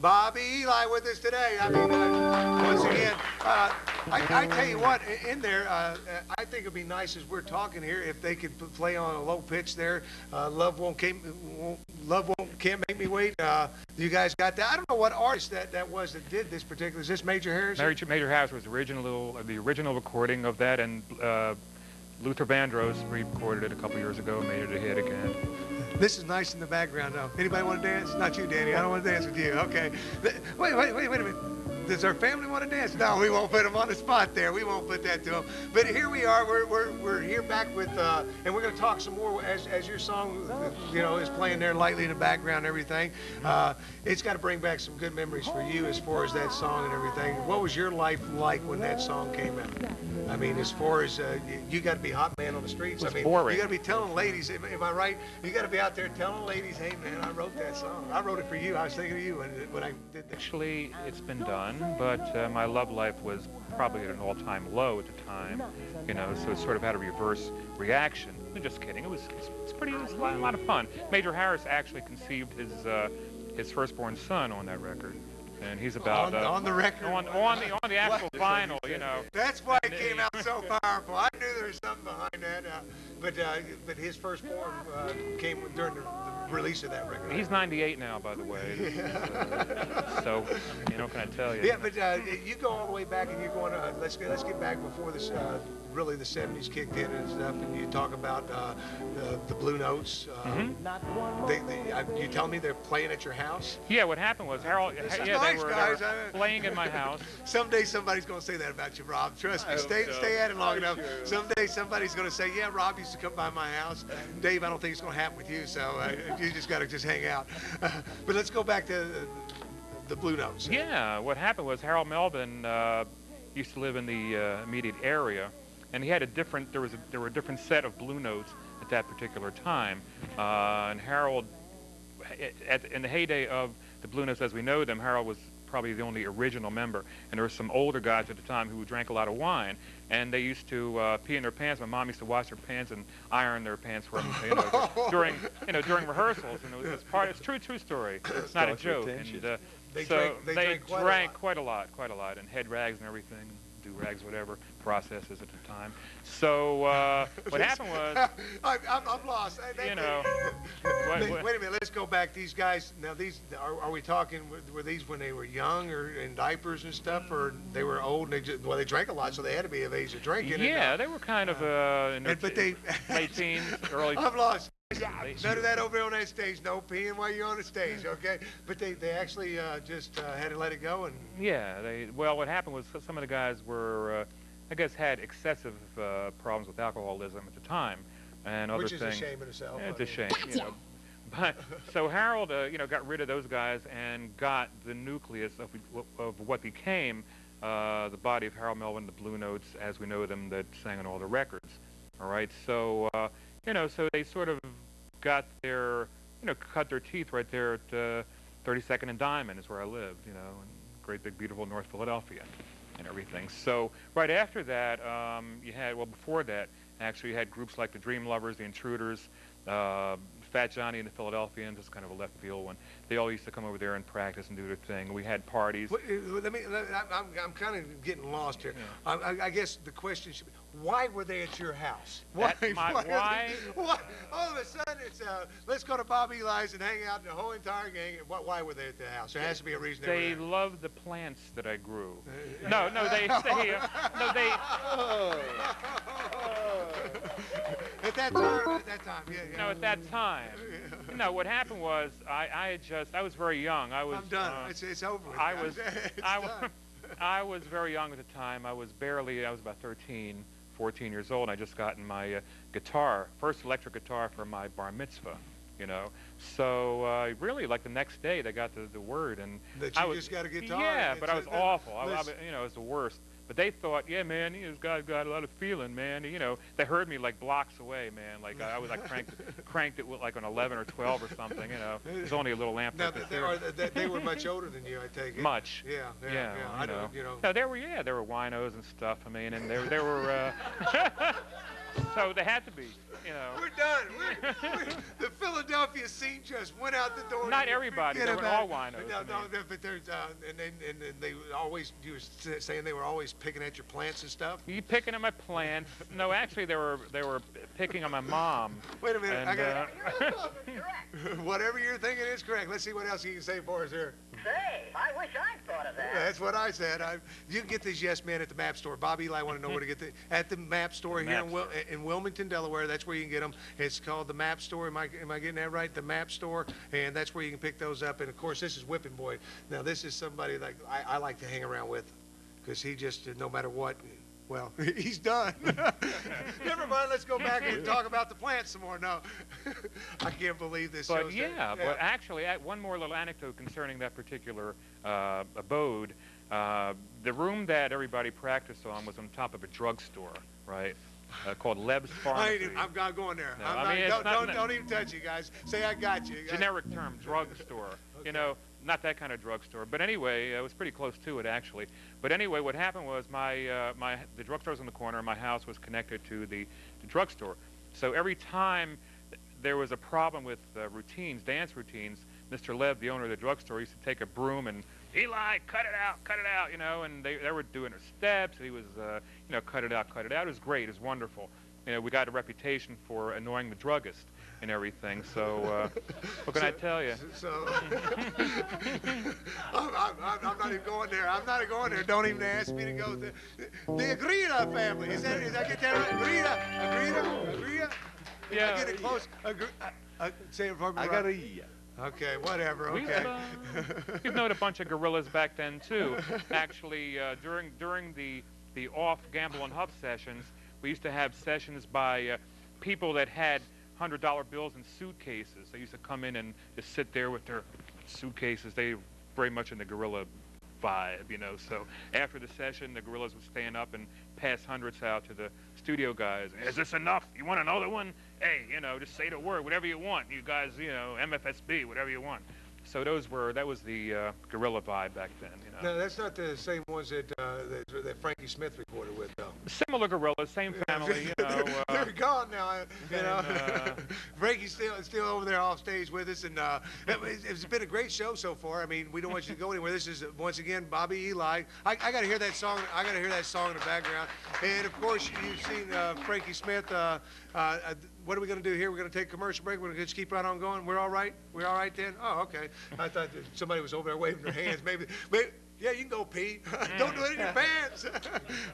Bobby Eli with us today. I mean, once again, I tell you what, in there, I think it'd be nice as we're talking here if they could play on a low pitch there. Love can't make me wait. You guys got that? I don't know what artist that was that did this particular. Is this Major Harris? Major Harris was the original recording of that, and Luther Vandross re-recorded it a couple years ago and made it a hit again. This is nice in the background, though. Anybody want to dance? Not you, Danny. I don't want to dance with you. Okay. Wait a minute. Does our family want to dance? No, we won't put them on the spot there. We won't put that to them. But here we are. We're here back with, and we're going to talk some more as your song, is playing there lightly in the background and everything. It's got to bring back some good memories for you as far as that song and everything. What was your life like when that song came out? I mean, as far as you got to be hot man on the streets. I mean, boring. You got to be telling ladies. Am I right? You got to be out there telling ladies, "Hey, man, I wrote that song. I wrote it for you. I was thinking of you when I did that." Actually, it's been done, but my love life was probably at an all-time low at the time. So it sort of had a reverse reaction. I'm just kidding. It's a lot of fun. Major Harris actually conceived his firstborn son on that record. And he's about on the record, on the actual vinyl, That's why it came out so powerful. I knew there was something behind that, but his firstborn came during the release of that record. He's 98 now, by the way. So, can I tell you? Yeah, but you go all the way back, and you're going. Let's get back before this. Really, the '70s kicked in and stuff, and you talk about the Blue Notes. You tell me they're playing at your house? Yeah, what happened was Harold. They were playing in my house. Someday somebody's going to say that about you, Rob. Trust me. Stay at it long enough. Sure. Someday somebody's going to say, "Yeah, Rob used to come by my house." Dave, I don't think it's going to happen with you. So you just got to hang out. But let's go back to the Blue Notes. Yeah, what happened was Harold Melvin used to live in the immediate area. And he had there were a different set of Blue Notes at that particular time. And Harold, in the heyday of the Blue Notes as we know them, Harold was probably the only original member. And there were some older guys at the time who drank a lot of wine. And they used to pee in their pants. My mom used to wash their pants and iron their pants for them, during rehearsals. And it's true story. It's not a joke. And they drank quite a lot, and head rags and everything. Do-rags, whatever, processes at the time. So what happened was... I'm lost. Wait a minute, let's go back. These guys, now these, are we talking, were these when they were young or in diapers and stuff, or they were old and they drank a lot, so they had to be of age of drinking? Yeah, they were kind of in their late teens, early... I'm lost. None of that over on that stage. No peeing while you're on the stage, okay? But they actually just had to let it go. And yeah, well, what happened was some of the guys were, I guess, had excessive problems with alcoholism at the time, and other things. Which is a shame in itself. It's a shame, But so Harold, got rid of those guys and got the nucleus of what became the body of Harold Melvin, the Blue Notes, as we know them, that sang on all the records. All right, so. So they sort of got their, cut their teeth right there at 32nd and Diamond is where I lived, in great big beautiful North Philadelphia and everything. So right after that, before that, actually you had groups like the Dream Lovers, the Intruders, Fat Johnny and the Philadelphians, just kind of a left field one. They all used to come over there and practice and do their thing. We had parties. I'm kind of getting lost here. Yeah. I guess the question should be, why were they at your house? Why? All of a sudden it's let's go to Bob Eli's and hang out in the whole entire gang. Why were they at the house? There has to be a reason. They loved the plants that I grew. They. At that time, yeah. No, at that time. What happened was I was very young. I'm done. It's over with. I was very young at the time. I was about 13, 14 years old. And I just gotten my first electric guitar for my bar mitzvah. So really, like the next day, they got the word, and that you just got a guitar. Yeah, but I was awful. I was the worst. But they thought, yeah, man, this guy's got a lot of feeling, man. They heard me like blocks away, man. Like I was like cranked it with like an 11 or 12 or something. There's only a little amp. Now they were much older than you, I take it. Much. Yeah. I know. No, they were winos and stuff. I mean, and they were. So they had to be, you know. We're done. The Philadelphia scene just went out the door. Not everybody. They were all winos. No, but there's and they always, you were saying they were always picking at your plants and stuff. You picking at my plants? No, actually they were picking on my mom. Wait a minute. And, I got whatever you're thinking is correct. Let's see what else you can say for us here. Say, I wish I'd thought of that. That's what I said. You can get these Yes Men at the Map Store. Bobby Eli want to know where to get at the Map Store here in Wilmington, Delaware. That's where you can get them. It's called the Map Store. Am I getting that right? The Map Store, and that's where you can pick those up. And of course, this is Whipping Boy. Now, this is somebody like I like to hang around with, because he just, no matter what. Well, he's done. Never mind. Let's go back and talk about the plants some more. No, I can't believe this. But but actually, one more little anecdote concerning that particular abode. The room that everybody practiced on was on top of a drugstore, right? Called Leb's Pharmacy. I'm not going there. No, don't even touch it, guys. Say I got you. Generic term, drugstore. Okay. You know, not that kind of drugstore. But anyway, it was pretty close to it, actually. But anyway, what happened was the drugstore was in the corner, and my house was connected to the drugstore. So every time there was a problem with dance routines, Mr. Lev, the owner of the drugstore, used to take a broom and, Eli, cut it out, you know, and they were doing their steps. He was, you know, cut it out. It was great. It was wonderful. You know, we got a reputation for annoying the druggist and everything. So, what can I tell you? I'm not even going there. I'm not going there. Don't even ask me to go there. The Agrida family. Is that get that right? Agrida? Yeah. I get it close. Say it for me. Agrida. Okay, whatever. Okay. We've known a bunch of gorillas back then too. Actually, during the off Gamble and Huff sessions, we used to have sessions by people that had $100 bills in suitcases. They used to come in and just sit there with their suitcases. They were very much in the gorilla vibe, you know. So after the session, the gorillas would stand up and pass hundreds out to the studio guys. Is this enough? You want another one? Hey, you know, just say the word, whatever you want. You guys, you know, MFSB, whatever you want. So that was the gorilla vibe back then, you know. No, that's not the same ones that Frankie Smith recorded with, though. Similar gorillas, same family, you know. They're gone now, you know. Frankie's still over there off stage with us, and it's been a great show so far. I mean, we don't want you to go anywhere. This is once again Bobby Eli. I got to hear that song. I got to hear that song in the background. And of course, you've seen Frankie Smith. What are we going to do here? We're going to take a commercial break. We're going to just keep right on going. We're all right? We're all right then? Oh, okay. I thought that somebody was over there waving their hands. Maybe. Yeah, you can go, Pete. Don't do it in your pants.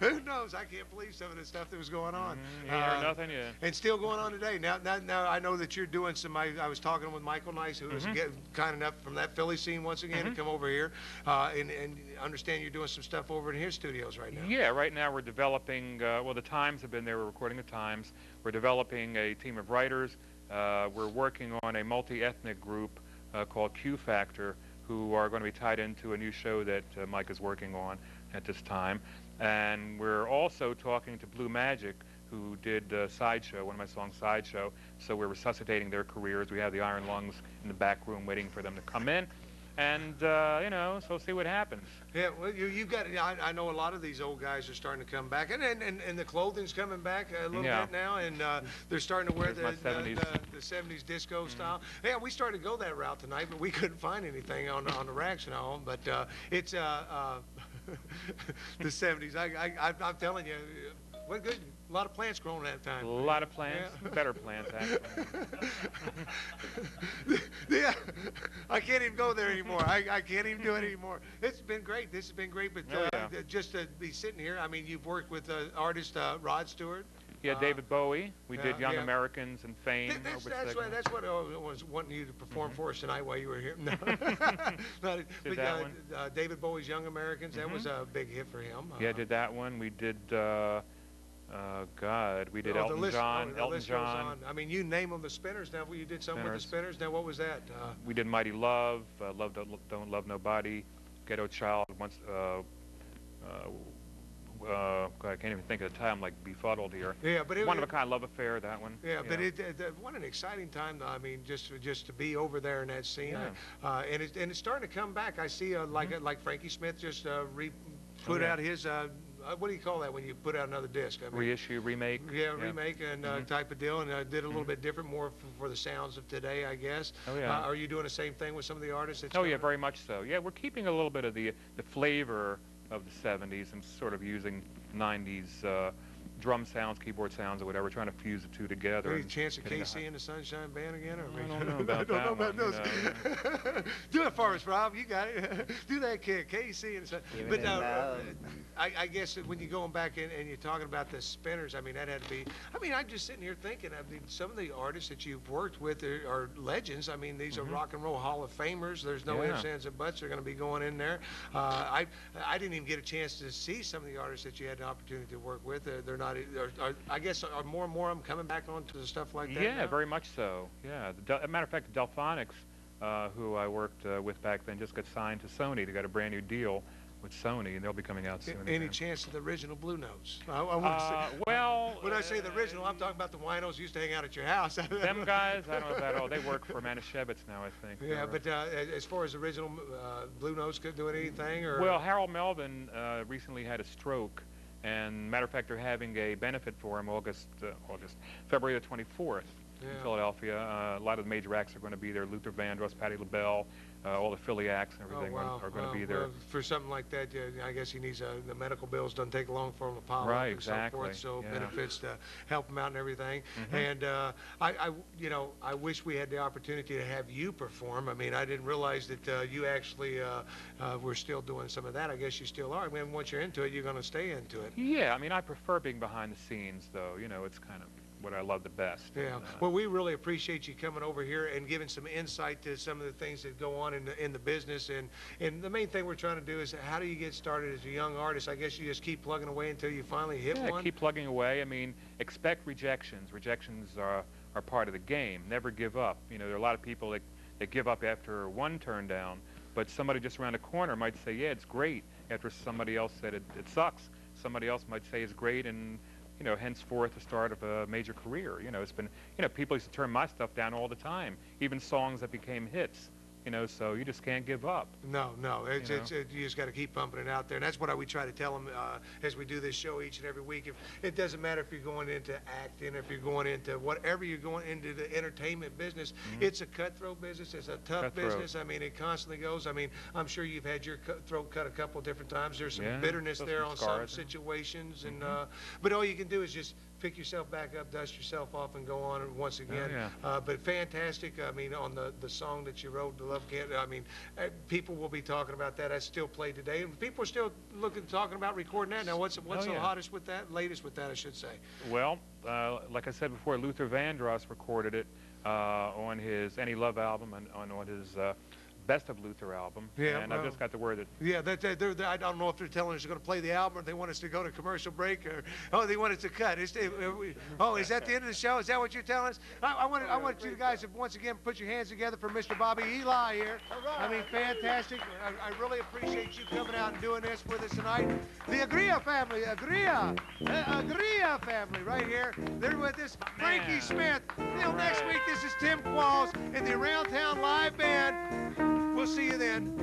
Who knows? I can't believe some of the stuff that was going on. You heard nothing yet. And still going on today. Now I know that you're doing some. I was talking with Michael Nice, who was kind enough from that Philly scene once again to come over here, and understand you're doing some stuff over in his studios right now. Yeah, right now we're developing. Well, the Times have been there. We're recording the Times. We're developing a team of writers. We're working on a multi-ethnic group called Q Factor, who are going to be tied into a new show that Mike is working on at this time. And we're also talking to Blue Magic, who did Sideshow, one of my songs, Sideshow. So we're resuscitating their careers. We have the Iron Lungs in the back room waiting for them to come in. And, you know, so we'll see what happens. Yeah, well, you've got, I know a lot of these old guys are starting to come back. And the clothing's coming back a little bit now. And they're starting to wear the 70s disco style. Yeah, we started to go that route tonight, but we couldn't find anything on the racks and all. But it's the 70s. I'm telling you, what good. A lot of plants growing at that time. A lot of plants, better plants, actually. Yeah, I can't even go there anymore. I can't even do it anymore. It's been great. This has been great, but just to be sitting here, I mean, you've worked with artist Rod Stewart. Yeah, David Bowie. We did Young Americans and Fame. That's what I was wanting you to perform for us tonight while you were here. No. David Bowie's Young Americans, that was a big hit for him. Yeah, did that one. We did... we did Elton John. Elton John. I mean, you name them, the Spinners. Now, you did something with the Spinners. Now, what was that? We did Mighty Love, Love Don't Love Nobody, Ghetto Child. Once, God, I can't even think of the time. I'm like befuddled here. Yeah, but One of a Kind Love Affair. That one. Yeah, but what an exciting time. I mean, just to be over there in that scene. Yeah. And it's starting to come back. I see like Frankie Smith just put out his what do you call that when you put out another disc? I mean, Reissue, remake. Yeah, remake and type of deal, and did a little bit different, more for the sounds of today, I guess. Oh, yeah. Are you doing the same thing with some of the artists? That's Oh, yeah, very much so. Yeah, we're keeping a little bit of the flavor of the 70s and sort of using 90s drum sounds, keyboard sounds, or whatever, trying to fuse the two together. Any chance of KC and the Sunshine Band again? Or I don't know about that one, those. Do it for us, Rob. You got it. Do that kid, KC and the Sunshine. But I guess when you're going back and you're talking about the spinners, I mean, that had to be. I mean, I'm just sitting here thinking. I mean, some of the artists that you've worked with are legends. I mean, these are rock and roll Hall of Famers. There's no ifs, ands, and buts. They're going to be going in there. I didn't even get a chance to see some of the artists that you had the opportunity to work with. They're not. I guess are more and more of them coming back onto the stuff like that? Yeah, now? very much so. Yeah. As a matter of fact, Delphonics, who I worked with back then, just got signed to Sony. They got a brand new deal with Sony, and they'll be coming out soon. Any again. chance of the original Blue Notes? Well, when I say the original, I'm talking about the winos who used to hang out at your house. Them guys, I don't know about all. They work for Manischewitz now, I think. Yeah, but as far as original Blue Notes, could do anything? Or? Well, Harold Melvin recently had a stroke. And matter of fact, they're having a benefit for him February the 24th in Philadelphia. A lot of the major acts are going to be there. Luther Vandross, Patti LaBelle, all the Philly acts and everything are going to be there. Well, for something like that, I guess he needs the medical bills. Doesn't take long for him to pile up and so forth. So benefits to help him out and everything. And I wish we had the opportunity to have you perform. I mean, I didn't realize that you actually were still doing some of that. I guess you still are. I mean, once you're into it, you're going to stay into it. Yeah, I mean, I prefer being behind the scenes, though. You know, it's kind of what I love the best. Yeah. And, well, we really appreciate you coming over here and giving some insight to some of the things that go on in the business. And the main thing we're trying to do is, how do you get started as a young artist? I guess you just keep plugging away until you finally hit one. Keep plugging away. I mean, expect rejections. Rejections are part of the game. Never give up. You know, there are a lot of people that give up after one turn down, but somebody just around the corner might say, yeah, it's great, after somebody else said it sucks. Somebody else might say it's great, and you know, henceforth the start of a major career. You know, it's been, you know, people used to turn my stuff down all the time, even songs that became hits. You know, so you just can't give up. No, you just got to keep pumping it out there, and that's what we try to tell them as we do this show each and every week. If it doesn't matter if you're going into acting, if you're going into whatever you're going into the entertainment business, it's a cutthroat business. It's a tough business. I mean, it constantly goes. I mean, I'm sure you've had your throat cut a couple different times. There's some bitterness there on some situations, and but all you can do is just pick yourself back up, dust yourself off, and go on once again. But fantastic. I mean, on the song that you wrote, The Love Can't, I mean, people will be talking about that. That's still played today. And people are still talking about recording that. Now, what's the hottest with that, latest with that, I should say? Well, like I said before, Luther Vandross recorded it on his Any Love album and on his Best of Luther album, and I've just got the word that... Yeah, I don't know if they're telling us they're going to play the album, or they want us to go to commercial break, or they want us to cut. Is that the end of the show? Is that what you're telling us? I want you guys to once again put your hands together for Mr. Bobby Eli here. I mean, fantastic. I really appreciate you coming out and doing this with us tonight. The Agria family, Agria family right here. They're with us. Frankie Smith. Until next week, this is Tim Qualls in the Around Town Live Band. We'll see you then.